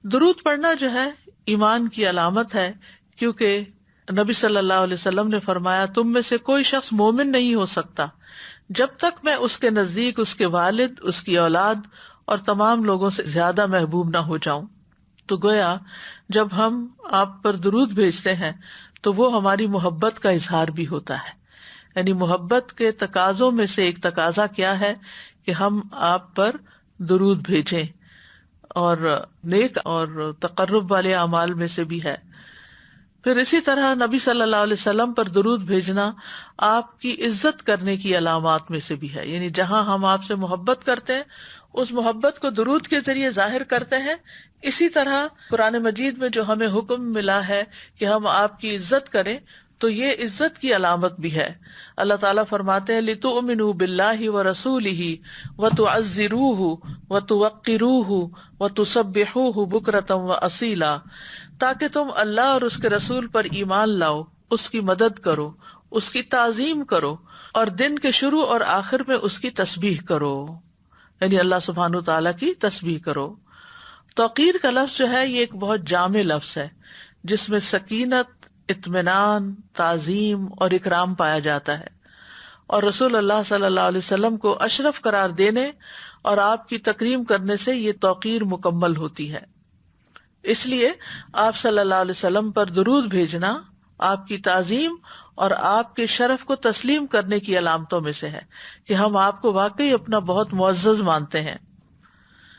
درود پڑھنا جو ہے ایمان کی علامت ہے، کیونکہ نبی صلی اللہ علیہ وسلم نے فرمایا تم میں سے کوئی شخص مومن نہیں ہو سکتا جب تک میں اس کے نزدیک اس کے والد، اس کی اولاد اور تمام لوگوں سے زیادہ محبوب نہ ہو جاؤں۔ تو گویا جب ہم آپ پر درود بھیجتے ہیں تو وہ ہماری محبت کا اظہار بھی ہوتا ہے، یعنی محبت کے تقاضوں میں سے ایک تقاضا کیا ہے کہ ہم آپ پر درود بھیجیں، اور نیک اور تقرب والے اعمال میں سے بھی ہے۔ پھر اسی طرح نبی صلی اللہ علیہ وسلم پر درود بھیجنا آپ کی عزت کرنے کی علامات میں سے بھی ہے، یعنی جہاں ہم آپ سے محبت کرتے ہیں اس محبت کو درود کے ذریعے ظاہر کرتے ہیں۔ اسی طرح قرآن مجید میں جو ہمیں حکم ملا ہے کہ ہم آپ کی عزت کریں، تو یہ عزت کی علامت بھی ہے۔ اللہ تعالیٰ فرماتے ہیں لِتُؤْمِنُوا بِاللَّهِ وَرَسُولِهِ وَتُعَزِّرُوهُ وَتُوَقِّرُوهُ وَتُسَبِّحُوهُ بُكْرَةً وَأَصِيلًا، تاکہ تم اللہ اور اس کے رسول پر ایمان لاؤ، اس کی مدد کرو، اس کی تعظیم کرو، اور دن کے شروع اور آخر میں اس کی تسبیح کرو، یعنی اللہ سبحانہ تعالیٰ کی تسبیح کرو۔ توقیر کا لفظ جو ہے یہ ایک بہت جامع لفظ ہے جس میں سکینت، اطمینان، تعظیم اور اکرام پایا جاتا ہے، اور رسول اللہ صلی اللہ علیہ وسلم کو اشرف قرار دینے اور آپ کی تکریم کرنے سے یہ توقیر مکمل ہوتی ہے۔ اس لیے آپ صلی اللہ علیہ وسلم پر درود بھیجنا آپ کی تعظیم اور آپ کے شرف کو تسلیم کرنے کی علامتوں میں سے ہے کہ ہم آپ کو واقعی اپنا بہت معزز مانتے ہیں۔